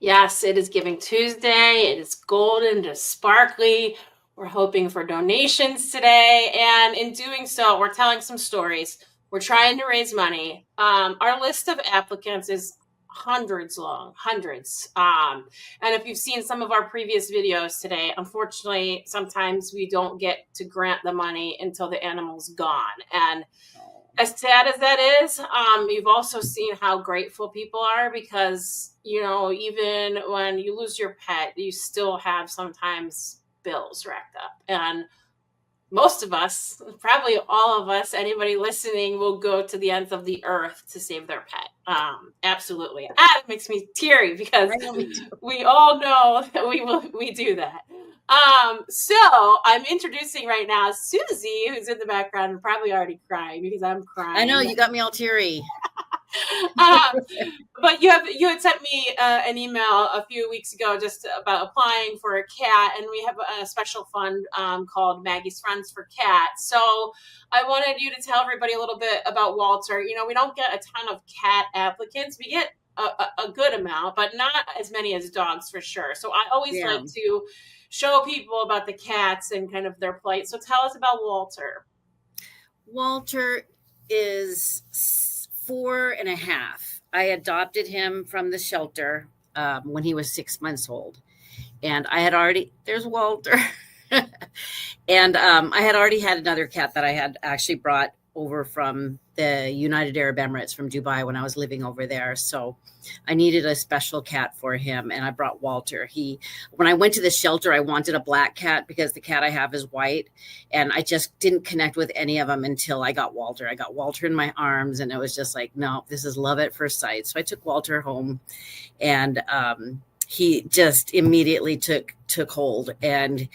Yes, it is Giving Tuesday. It is golden, it is sparkly. We're hoping for donations today. And in doing so, we're telling some stories. We're trying to raise money. Our list of applicants is hundreds long, hundreds. And if you've seen some of our previous videos today, unfortunately, sometimes we don't get to grant the money until the animal's gone. And as sad as that is, you've also seen how grateful people are because, even when you lose your pet, you still have sometimes bills racked up. And most of us, probably all of us, anybody listening will go to the ends of the earth to save their pet. Absolutely. It makes me teary because we all know that we do that. So I'm introducing right now Susie, who's in the background and probably already crying because I'm crying. I know, you got me all teary. But you had sent me an email a few weeks ago just about applying for a cat, and we have a special fund called Maggie's Friends for Cats. So I wanted you to tell everybody a little bit about Walter. We don't get a ton of cat applicants. We get a good amount, but not as many as dogs for sure. So I always like to show people about the cats and kind of their plight. So tell us about Walter. Walter is 4.5. I adopted him from the shelter when he was 6 months old. And I had already, there's Walter. And I had already had another cat that I had actually brought over from the United Arab Emirates from Dubai when I was living over there. So I needed a special cat for him, and I brought Walter. When I went to the shelter, I wanted a black cat because the cat I have is white, and I just didn't connect with any of them until I got Walter. I got Walter in my arms, and it was just like, no, this is love at first sight. So I took Walter home, and he just immediately took hold, and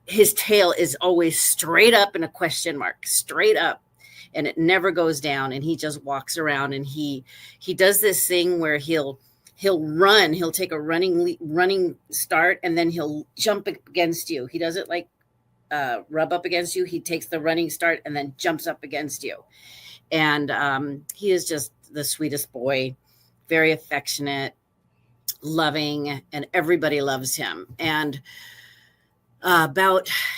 his tail is always straight up in a question mark, straight up, and it never goes down. And he just walks around, and he does this thing where he'll run. He'll take a running start, and then he'll jump against you. He doesn't like rub up against you. He takes the running start and then jumps up against you. And he is just the sweetest boy, very affectionate, loving, and everybody loves him. And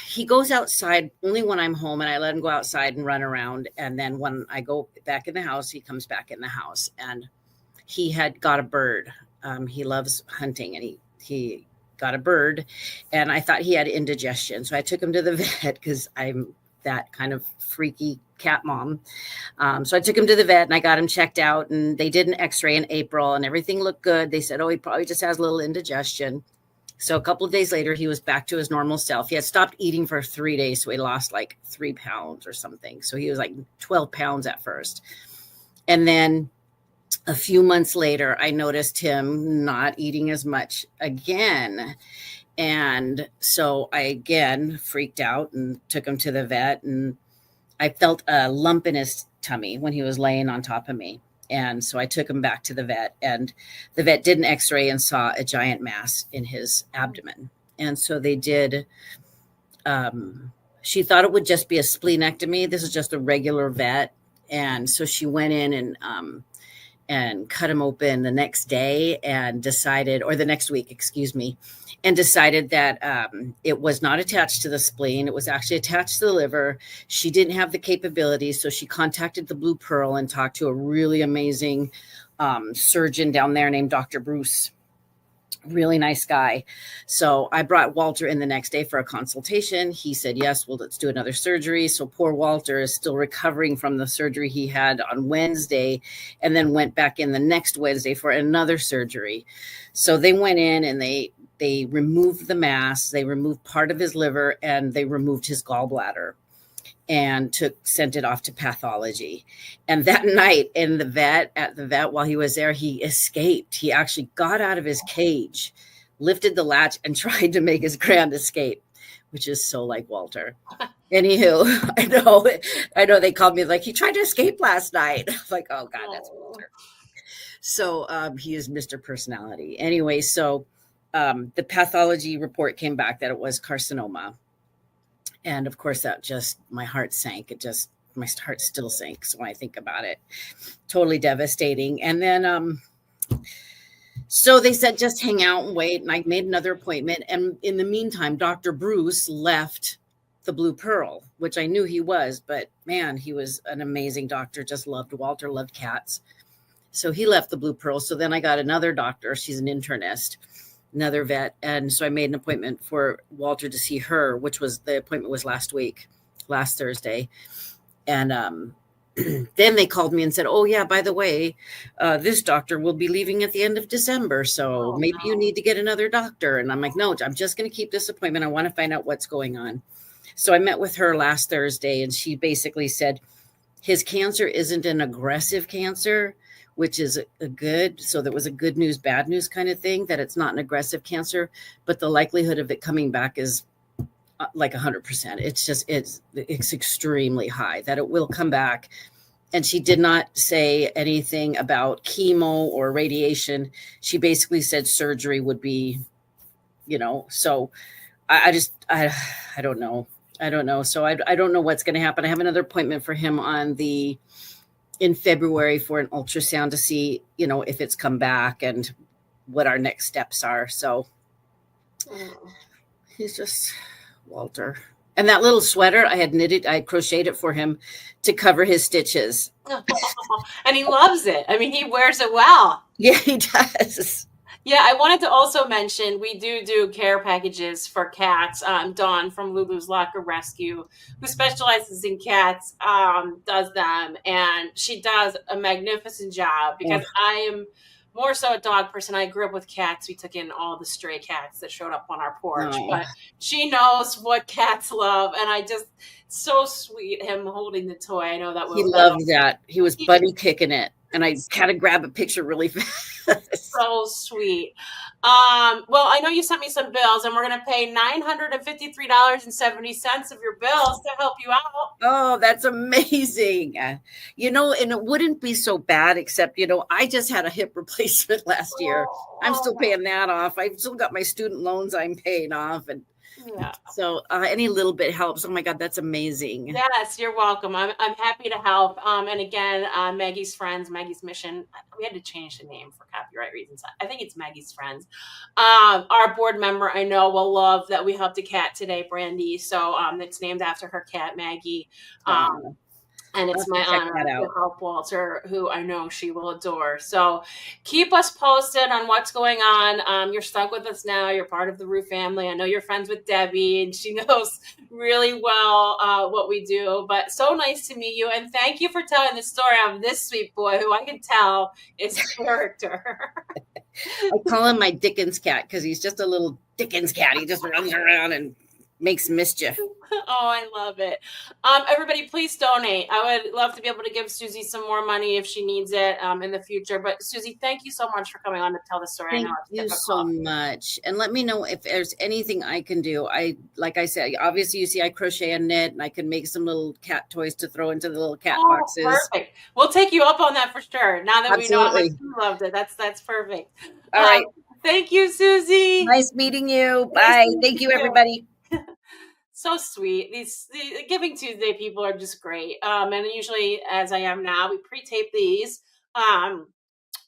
he goes outside only when I'm home, and I let him go outside and run around. And then when I go back in the house, he comes back in the house. And he had got a bird. He loves hunting, and he got a bird, and I thought he had indigestion. So I took him to the vet because I'm that kind of freaky cat mom. So I took him to the vet, and I got him checked out, and they did an x-ray in April, and everything looked good. They said, oh, he probably just has a little indigestion. So a couple of days later, he was back to his normal self. He had stopped eating for 3 days, so he lost like 3 pounds or something. So he was like 12 pounds at first. And then a few months later, I noticed him not eating as much again. And so I again freaked out and took him to the vet. And I felt a lump in his tummy when he was laying on top of me. And so I took him back to the vet, and the vet did an x-ray and saw a giant mass in his abdomen. And so they did, she thought it would just be a splenectomy. This is just a regular vet. And so she went in and cut him open the next day and decided, or the next week, excuse me, and decided that it was not attached to the spleen. It was actually attached to the liver. She didn't have the capabilities, so she contacted the Blue Pearl and talked to a really amazing surgeon down there named Dr. Bruce. Really nice guy. So I brought Walter in the next day for a consultation. He said, yes, well, let's do another surgery. So poor Walter is still recovering from the surgery he had on Wednesday, and then went back in the next Wednesday for another surgery. So they went in and they removed the mass. They removed part of his liver, and they removed his gallbladder, and sent it off to pathology. And that night at the vet, while he was there, he escaped. He actually got out of his cage, lifted the latch, and tried to make his grand escape, which is so like Walter. Anywho, I know they called me like, he tried to escape last night. I'm like, oh God, that's Walter. So he is Mr. Personality. Anyway, so the pathology report came back that it was carcinoma. And of course, that just, my heart sank. My heart still sinks when I think about it. Totally devastating. And then So they said just hang out and wait, and I made another appointment. And in the meantime, Dr. Bruce left the Blue Pearl, which I knew he was, but man, he was an amazing doctor. Just loved Walter, loved cats. So he left the Blue Pearl. So then I got another doctor. She's an internist, another vet. And so I made an appointment for Walter to see her, which was the appointment was last week, last Thursday. And then they called me and said, oh, yeah, by the way, this doctor will be leaving at the end of December. So maybe you need to get another doctor. And I'm like, no, I'm just going to keep this appointment. I want to find out what's going on. So I met with her last Thursday, and she basically said his cancer isn't an aggressive cancer, which is a good. So that was a good news, bad news kind of thing, that it's not an aggressive cancer, but the likelihood of it coming back is like 100%. It's extremely high that it will come back. And she did not say anything about chemo or radiation. She basically said surgery would be, so I don't know. I don't know. So I don't know what's going to happen. I have another appointment for him in February for an ultrasound to see, if it's come back and what our next steps are. So he's just Walter. And that little sweater I crocheted it for him to cover his stitches. And he loves it. I mean, he wears it well. Yeah, he does. Yeah, I wanted to also mention we do care packages for cats. Dawn from Lulu's Locker Rescue, who specializes in cats, does them, and she does a magnificent job because I am more so a dog person. I grew up with cats. We took in all the stray cats that showed up on our porch, but she knows what cats love, and it's so sweet him holding the toy. I know that he loved that. He was buddy kicking it. And I had to grab a picture really fast. So sweet. Well, I know you sent me some bills, and we're going to pay $953.70 of your bills to help you out. Oh, that's amazing. And it wouldn't be so bad, except, I just had a hip replacement last year. I'm still paying that off. I've still got my student loans I'm paying off. And yeah. So any little bit helps. Oh my God, that's amazing. Yes, you're welcome. I'm happy to help. And again, Maggie's Friends, Maggie's Mission. We had to change the name for copyright reasons. I think it's Maggie's Friends. Our board member, I know, will love that we helped a cat today, Brandy. So it's named after her cat, Maggie. And it's my honor to help Walter, who I know she will adore. So keep us posted on what's going on. You're stuck with us now. You're part of the Roo family. I know you're friends with Debbie, and she knows really well what we do. But so nice to meet you. And thank you for telling the story of this sweet boy who I can tell is a character. I call him my Dickens cat because he's just a little Dickens cat. He just runs around and makes mischief. Oh, I love it. Everybody, please donate. I would love to be able to give Susie some more money if she needs it in the future. But Susie, thank you so much for coming on to tell the story. Thank you so much. And let me know if there's anything I can do. Like I said, obviously you see I crochet and knit, and I can make some little cat toys to throw into the little cat boxes. Perfect. We'll take you up on that for sure. Now that we know how much you loved it. That's perfect. All right. Thank you, Susie. Nice meeting you. Bye. Thank you, everybody. So sweet. The Giving Tuesday people are just great. And usually, as I am now, we pre-tape these,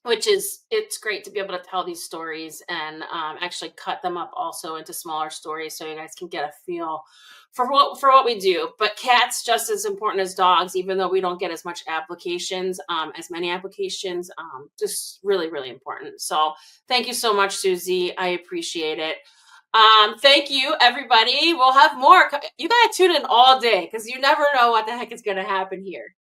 it's great to be able to tell these stories and actually cut them up also into smaller stories so you guys can get a feel for what we do. But cats just as important as dogs, even though we don't get as much applications, as many applications, just really, really important. So thank you so much, Susie. I appreciate it. Thank you, everybody. We'll have more. You got to tune in all day because you never know what the heck is going to happen here.